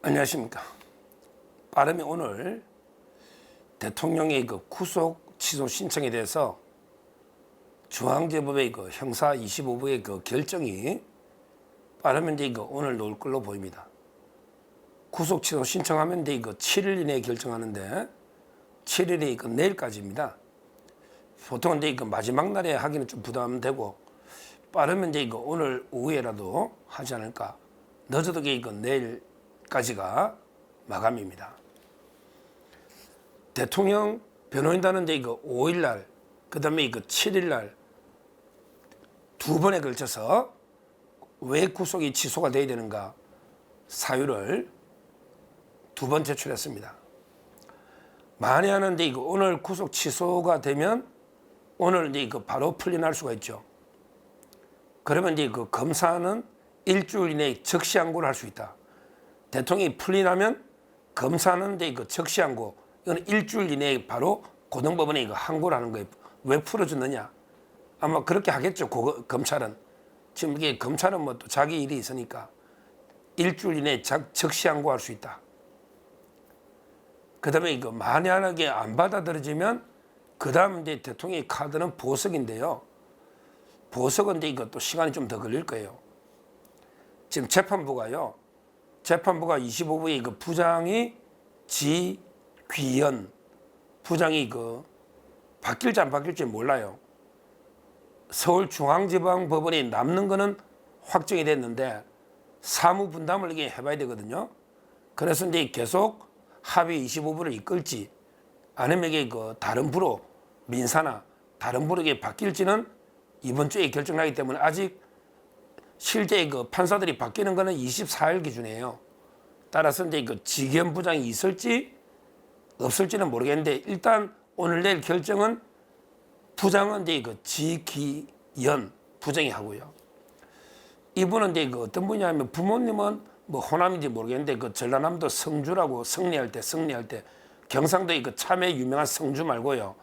안녕하십니까. 빠름이 오늘 대통령의 그 구속 취소 신청에 대해서 중앙지법의 그 형사 25부의 그 결정이 빠르면 이제 오늘 나올 걸로 보입니다. 구속 취소 신청하면 이제 7일 이내에 결정하는데 7일이 내일까지입니다. 보통 이제 마지막 날에 하기는 좀 부담되고 빠르면 이제 오늘 오후에라도 하지 않을까. 늦어도 내일까지가 마감입니다. 대통령 변호인단은 이제 5일 날, 그 다음에 7일 날 두 번에 걸쳐서 왜 구속이 취소가 돼야 되는가 사유를 두 번 제출했습니다. 만에 하는데 오늘 구속 취소가 되면 오늘 이제 바로 풀려날 수가 있죠. 그러면 이제 검사는 일주일 이내에 적시항고를 할 수 있다. 대통령이 풀리나면 검사는 이제 적시항고, 이건 일주일 이내에 바로 고등법원에 항고를 하는 거예요. 왜 풀어줬느냐? 아마 그렇게 하겠죠. 검찰은. 지금 이게 검찰은 뭐 또 자기 일이 있으니까 일주일 이내에 적시항고할 수 있다. 그 다음에 만약에 안 받아들여지면 그 다음 이제 대통령의 카드는 보석인데요. 보석은 이제 이것도 시간이 좀 더 걸릴 거예요. 지금 재판부가 25부의 부장이 지귀현 부장이 바뀔지 안 바뀔지 몰라요. 서울중앙지방법원이 남는 거는 확정이 됐는데 사무 분담을 이게 해봐야 되거든요. 그래서 이제 계속 합의 25부를 이끌지 아니면 이게 다른 부로 민사나 다른 부로 이게 바뀔지는 이번 주에 결정나기 때문에 아직 실제 판사들이 바뀌는 거는 24일 기준이에요. 따라서 이제 지귀현 부장이 있을지 없을지는 모르겠는데 일단 오늘 내일 결정은 부장은 이제 지귀현 부장이 하고요. 이분은 이제 어떤 분이냐면 부모님은 뭐 호남인지 모르겠는데 전라남도 성주라고 승리할 때 경상도의 참외 유명한 성주 말고요.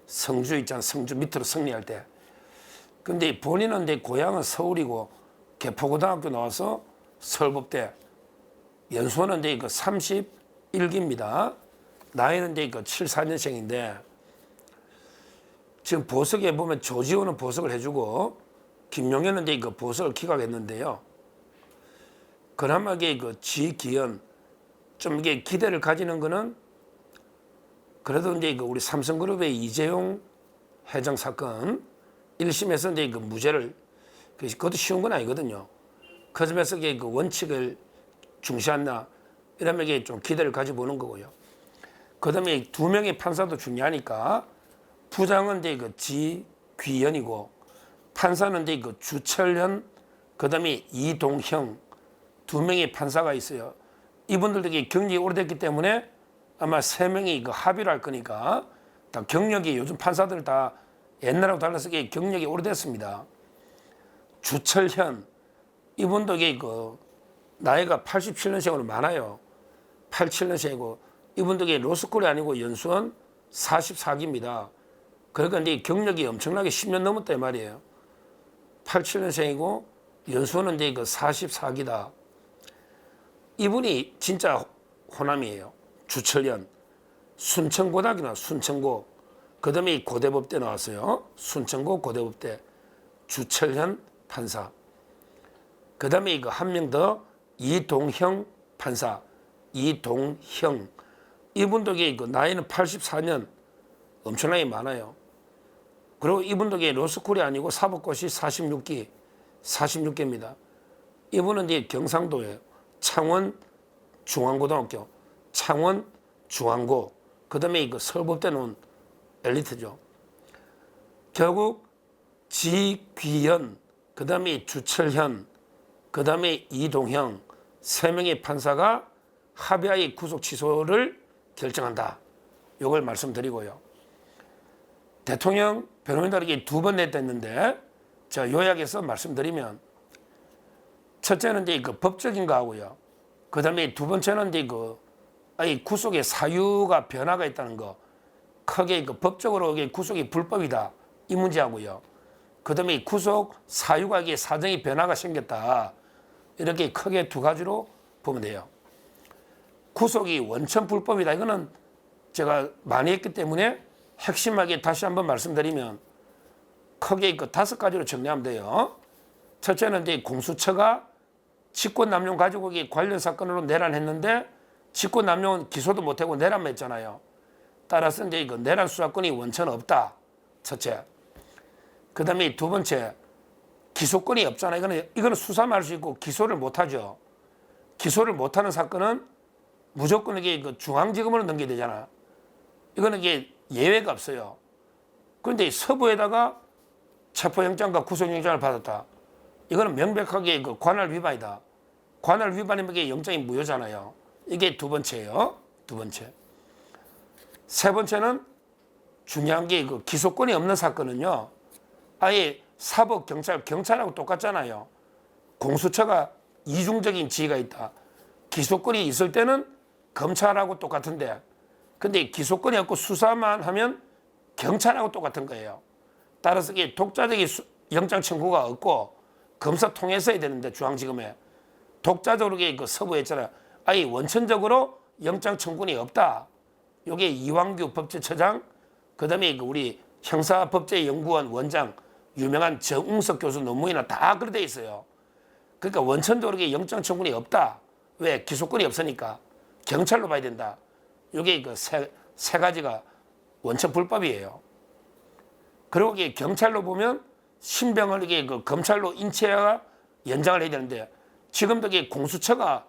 성주 있잖아. 성주 밑으로 승리할 때. 근데 본인은 이제 고향은 서울이고 개포고등학교 나와서 서울법대 연수원은 이제 31기입니다. 나이는 이제 74년생인데 지금 보석에 보면 조지호는 보석을 해주고 김용현은 이제 보석을 기각했는데요. 그나마 이게 지귀현 좀 이게 기대를 가지는 거는 그래도 이제 우리 삼성그룹의 이재용 회장 사건 1심에서 이제 무죄를 그것도 쉬운 건 아니거든요. 그 점에서 이게 원칙을 중시한다 이러면 이게 좀 기대를 가져보는 거고요. 그다음에 두 명의 판사도 중요하니까 부장은 이제 지귀현이고 판사는 이제 주철현 그다음에 이동형 두 명의 판사가 있어요. 이분들도 경력이 오래됐기 때문에 아마 세 명이 합의를 할 거니까 다 경력이 요즘 판사들 다 옛날하고 달라서 경력이 오래됐습니다. 주철현 이분도 나이가 87년생으로 많아요. 87년생이고 이분도 로스쿨이 아니고 연수원 44기입니다. 그러니까 이제 경력이 엄청나게 10년 넘었단 말이에요. 87년생이고 연수원은 이제 44기다. 이분이 진짜 호남이에요. 주철현 순천고등학교나 순천고 그 다음에 고대법대 나왔어요. 순천고 고대법대 주철현 판사 그 다음에 한 명 더 이동형 판사 이동형 이분도 나이는 84년 엄청나게 많아요. 그리고 이분도 로스쿨이 아니고 사법고시 46기입니다. 이분은 이제 경상도예요. 창원 중앙고등학교 창원 중앙고 그 다음에 서울법대 놓은 엘리트죠. 결국 지귀현 그 다음에 주철현 그 다음에 이동형 세 명의 판사가 합의하에 구속 취소를 결정한다. 이걸 말씀드리고요. 대통령 변호인단에게 두 번 냈댔는데 자 요약해서 말씀드리면 첫째는 이제 법적인 거 하고요. 그 다음에 두 번째는 이제 구속의 사유가 변화가 있다는 거 크게 법적으로 구속이 불법이다 이 문제하고요. 그 다음에 구속 사유가 사정의 변화가 생겼다 이렇게 크게 두 가지로 보면 돼요. 구속이 원천 불법이다. 이거는 제가 많이 했기 때문에 핵심하게 다시 한번 말씀드리면 크게 그 5가지로 정리하면 돼요. 첫째는 이제 공수처가 직권남용 가지고기 관련 사건으로 내란했는데 직권남용은 기소도 못하고 내란만 했잖아요. 따라서 이제 그 내란 수사권이 원천 없다. 첫째. 그 다음에 두 번째, 기소권이 없잖아요. 이거는 수사만 할 수 있고 기소를 못하죠. 기소를 못하는 사건은 무조건 이게 그 중앙지검으로 넘겨야 되잖아. 이거는 이게 예외가 없어요. 그런데 서부에다가 체포영장과 구속영장을 받았다. 이거는 명백하게 그 관할 위반이다. 관할 위반이면 이게 영장이 무효잖아요. 이게 두 번째예요. 두 번째. 세 번째는 중요한 게 그 기소권이 없는 사건은요. 아예 사법, 경찰하고 똑같잖아요. 공수처가 이중적인 지위가 있다. 기소권이 있을 때는 검찰하고 똑같은데 근데 기소권이 없고 수사만 하면 경찰하고 똑같은 거예요. 따라서 이게 독자적인 영장 청구가 없고 검사 통해서 해야 되는데 중앙지검에 독자적으로 그 서부에 있잖아요. 아예 원천적으로 영장 청구권이 없다. 이게 이완규 법제처장, 그다음에 우리 형사법제연구원 원장 유명한 정웅석 교수 논문이나 다 그렇게 돼 있어요. 그러니까 원천적으로 영장 청구권이 없다. 왜? 기소권이 없으니까 경찰로 봐야 된다. 이게 그 세 가지가 원천 불법이에요. 그리고 이게 경찰로 보면 신병을 이게 그 검찰로 인체와 연장을 해야 되는데 지금도 이게 공수처가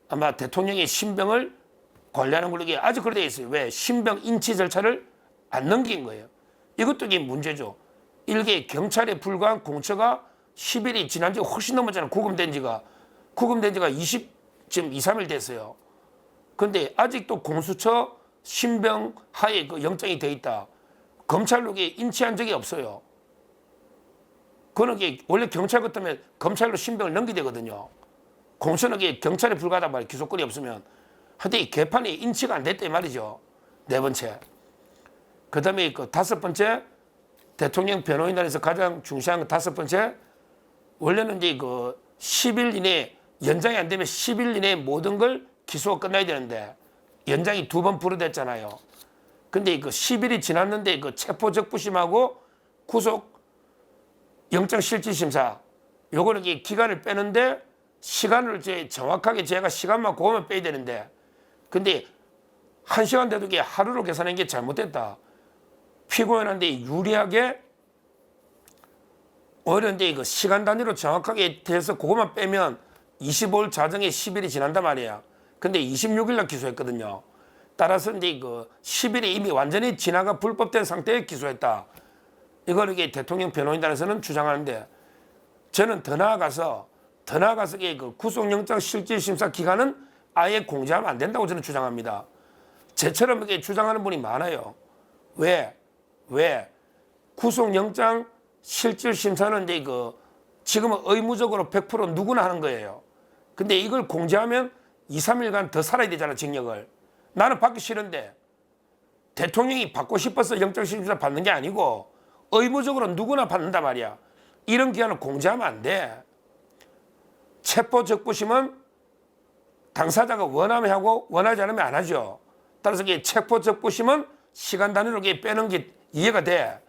아마 대통령의 신병을 관리하는 걸로 이게 아주 그렇게 돼 있어요. 왜? 신병 인치 절차를 안 넘긴 거예요. 이것도 이게 문제죠. 일개 경찰에 불과한 공처가 10일이 지난 지 훨씬 넘었잖아요. 구금된 지가 지금 2, 3일 됐어요. 그런데 아직도 공수처 신병 하에 그 영장이 돼 있다. 검찰로 인치한 적이 없어요. 그거는 원래 경찰 같으면 검찰로 신병을 넘기게 되거든요. 공수처는 경찰에 불과하단 말이에요. 기소권이 없으면. 하여튼 이 개판이 인치가 안 됐단 말이죠. 네 번째. 그 다음에 그 다섯 번째, 대통령 변호인단에서 가장 중시한 그 다섯 번째, 원래는 이제 그 10일 이내 연장이 안 되면 10일 이내에 모든 걸 기소가 끝나야 되는데 연장이 2번 불어댔잖아요. 근데 그 10일이 지났는데 그 체포적부심하고 구속 영장실질심사 요거는 기간을 빼는데 시간을 정확하게 제가 시간만 그거만 빼야 되는데 근데 1시간 돼도 하루로 계산한 게 잘못됐다. 피고인한테 유리하게 오히려 이제 그 시간 단위로 정확하게 돼서 그것만 빼면 25일 자정에 10일이 지난단 말이야. 근데 26일 날 기소했거든요. 따라서 이제 그 10일이 이미 완전히 지나가 불법된 상태에 기소했다. 이걸 대통령 변호인단에서는 주장하는데 저는 더 나아가서 그 구속영장 실질심사 기간은 아예 공지하면 안 된다고 저는 주장합니다. 제처럼 이렇게 주장하는 분이 많아요. 왜? 구속영장 실질심사는 이제 지금은 의무적으로 100% 누구나 하는 거예요. 근데 이걸 공지하면 2, 3일간 더 살아야 되잖아, 징역을. 나는 받기 싫은데 대통령이 받고 싶어서 영장실질심사 받는 게 아니고 의무적으로 누구나 받는단 말이야. 이런 기한을 공지하면 안 돼. 체포적부심은 당사자가 원하면 하고 원하지 않으면 안 하죠. 따라서 체포적부심은 시간 단위로 빼는 게 이해가 돼.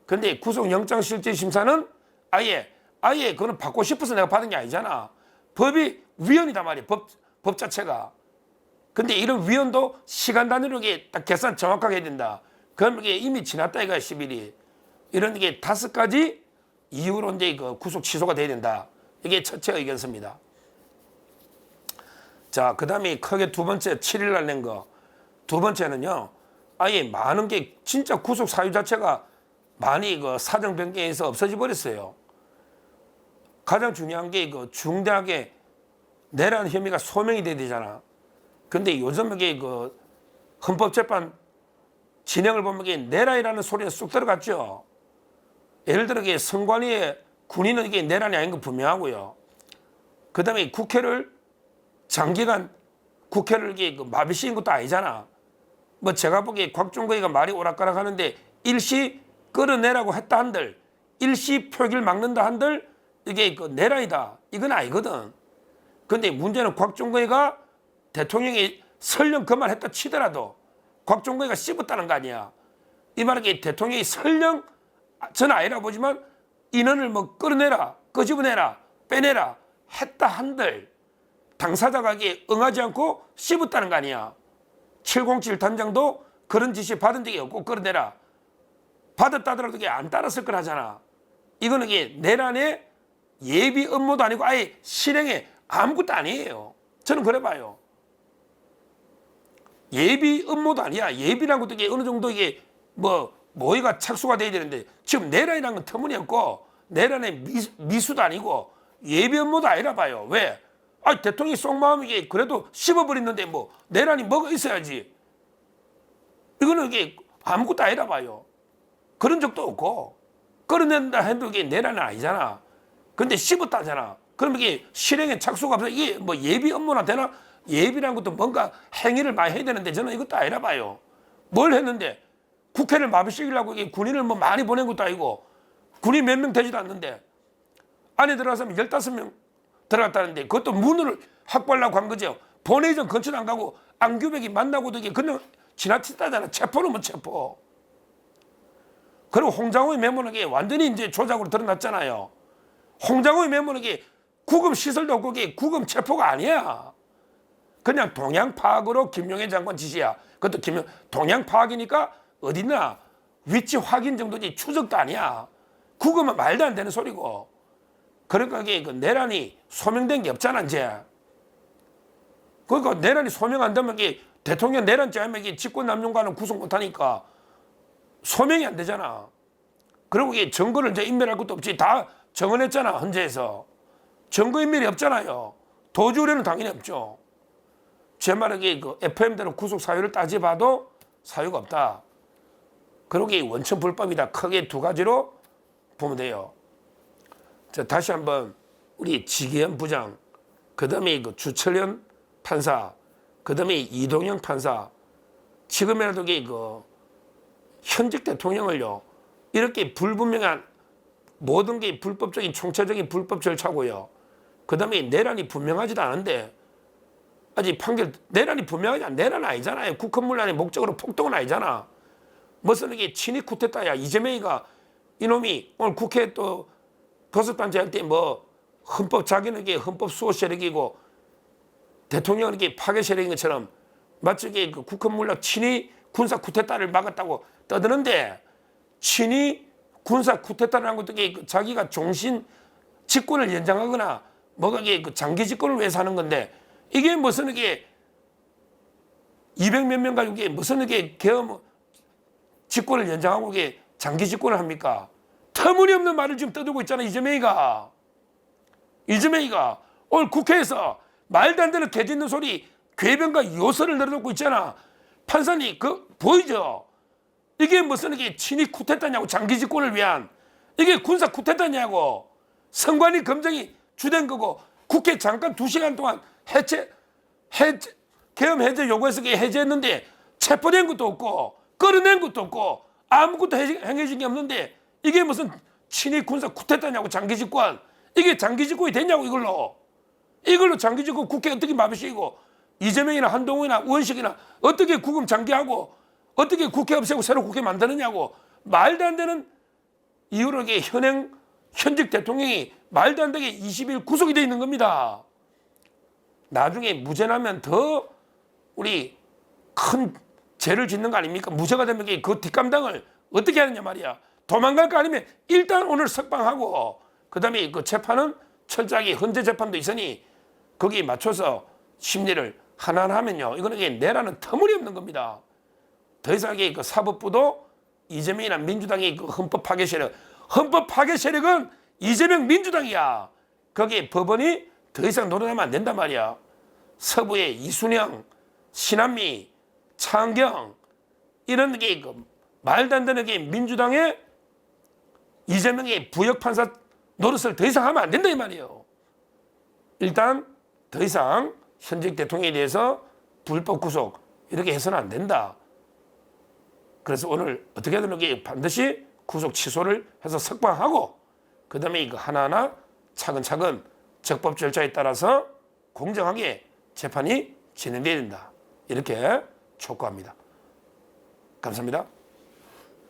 근데 구속영장실질심사는 아예 그거는 받고 싶어서 내가 받은 게 아니잖아. 법이 위헌이단 말이야. 법 자체가. 근데 이런 위헌도 시간 단위로 딱 계산 정확하게 해야 된다. 그럼 이미 지났다 이거야 10일이. 이런 게 5가지 이유로 이제 구속 취소가 돼야 된다. 이게 첫째 의견서입니다. 자, 그 다음에 크게 두 번째 7일 날 낸 거. 두 번째는요. 아예 많은 게 진짜 구속 사유 자체가 많이 사정 변경해서 없어져 버렸어요. 가장 중요한 게 중대하게 내란 혐의가 소명이 돼야 되잖아. 근데 요즘 헌법재판 진행을 보면 내란이라는 소리가 쑥 들어갔죠. 예를 들어 선관위에 군인은 내란이 아닌 거 분명하고요. 그 다음에 국회를 장기간 마비시킨 것도 아니잖아. 뭐 제가 보기에 곽종거이가 말이 오락가락 하는데 일시 끌어내라고 했다 한들 일시 표기를 막는다 한들 이게 내란이다. 이건 아니거든. 근데 문제는 곽종거이가 대통령이 설령 그 말 했다 치더라도 곽종근이가 씹었다는 거 아니야. 이 말은 대통령이 설령 저는 아니라 보지만 인원을 뭐 끌어내라, 끄집어내라, 빼내라 했다 한들 당사자가 응하지 않고 씹었다는 거 아니야. 707 단장도 그런 지시 받은 적이 없고 끌어내라. 받았다더라도 안 따랐을 거라잖아. 이거는 내란의 예비 업무도 아니고 아예 실행에 아무것도 아니에요. 저는 그래 봐요. 예비 업무도 아니야. 예비라는 것도 어느 정도 모의가 착수가 돼야 되는데 지금 내란이라는 건 터무니없고 내란의 미수도 아니고 예비 업무도 아니라 봐요. 왜? 대통령이 속마음이 그래도 씹어버렸는데 뭐 내란이 뭐가 있어야지. 이거는 아무것도 아니라 봐요. 그런 적도 없고 끌어낸다 해도 내란은 아니잖아. 근데 씹었다잖아. 그럼 실행에 착수가 없어. 이게 뭐 예비 업무나 되나? 예비라는 것도 뭔가 행위를 많이 해야 되는데 저는 이것도 아니라 봐요. 뭘 했는데 국회를 마비시키려고 군인을 뭐 많이 보낸 것도 아니고 군인 몇 명 되지도 않는데 안에 들어가서면 15명 들어갔다는데 그것도 문을 확보하려고 한 거죠. 본회의 전 근처도 안 가고 안규백이 만나고도 그냥 지나치다잖아. 체포는 뭐 체포. 그리고 홍장호의 메모는 완전히 이제 조작으로 드러났잖아요. 홍장호의 메모는 구금 시설도 없고 구금 체포가 아니야. 그냥 동향 파악으로 김용현 장관 지시야. 그것도 동향 파악이니까 어디나 위치 확인 정도지 추적도 아니야. 구금은 말도 안 되는 소리고. 그러니까 그 내란이 소명된 게 없잖아 이제. 그러니까 내란이 소명 안 되면 대통령 내란죄 하면 직권남용과는 구속 못하니까 소명이 안 되잖아. 그리고 증거를 이제 인멸할 것도 없지. 다 정언했잖아 헌재에서. 증거 인멸이 없잖아요. 도주 우려는 당연히 없죠. 제 말은 FM대로 구속 사유를 따져봐도 사유가 없다. 그러고 원천 불법이다. 크게 두 가지로 보면 돼요. 자, 다시 한번 우리 지기현 부장, 그 다음에 주철현 판사, 그 다음에 이동영 판사, 지금이라도 현직 대통령을요 이렇게 불분명한 모든 게 불법적인 총체적인 불법 절차고요. 그 다음에 내란이 분명하지도 않은데 아직 판결 내란이 분명하지 않아. 내란 아니잖아요. 국헌문란의 목적으로 폭동은 아니잖아. 무슨 친위 쿠데타야. 이재명이가 이놈이 오늘 국회 또 교섭단체 할 때 뭐 헌법 자기는 헌법 수호 세력이고 대통령은 파괴 세력인 것처럼 마치 그 국헌문란 친위 군사 쿠데타를 막았다고 떠드는데 친위 군사 쿠데타를 한 것도 자기가 종신 집권을 연장하거나 뭐가 그 장기 집권을 위해서 하는 건데 이게 무슨 200몇 명 가지고 무슨 계엄 집권을 연장하고 장기 집권을 합니까? 터무니없는 말을 지금 떠들고 있잖아 이재명이가 오늘 국회에서 말도 안 되는 개짓는 소리 궤변과 요설을 늘어놓고 있잖아. 판사님 보이죠? 이게 무슨 친위 쿠데타냐고. 장기 집권을 위한 이게 군사 쿠데타냐고. 선관위 검증이 주된 거고 국회 잠깐 2시간 동안 계엄 해제 요구해서 해제했는데 체포된 것도 없고 끌어낸 것도 없고 아무것도 행해진 게 없는데 이게 무슨 친위 군사 쿠데타냐고. 장기 집권. 이게 장기 집권이 됐냐고. 이걸로 장기 집권 국회 어떻게 마비시키고 이재명이나 한동훈이나 우원식이나 어떻게 구금 장기하고 어떻게 국회 없애고 새로 국회 만드느냐고. 말도 안 되는 이유로 현직 대통령이 말도 안 되게 20일 구속이 돼 있는 겁니다. 나중에 무죄 나면 더 우리 큰 죄를 짓는 거 아닙니까? 무죄가 되면 그 뒷감당을 어떻게 하느냐 말이야. 도망갈 거 아니면 일단 오늘 석방하고 그다음에 그 재판은 철저하게 헌재 재판도 있으니 거기에 맞춰서 심리를 하나하나 하면요. 이거는 내라는 터무니없는 겁니다. 더 이상 그 사법부도 이재명이나 민주당이 그 헌법 파괴 세력은 이재명 민주당이야. 거기에 법원이 더 이상 노릇하면 안 된단 말이야. 서부의 이순영, 신한미, 차은경 이런 말도 안 되는 민주당의 이재명의 부역판사 노릇을 더 이상 하면 안 된다 이 말이에요. 일단 더 이상 현직 대통령에 대해서 불법 구속 이렇게 해서는 안 된다. 그래서 오늘 어떻게 하든 반드시 구속 취소를 해서 석방하고 그 다음에 이거 하나하나 차근차근 적법 절차에 따라서 공정하게 재판이 진행돼야 된다. 이렇게 촉구합니다. 감사합니다.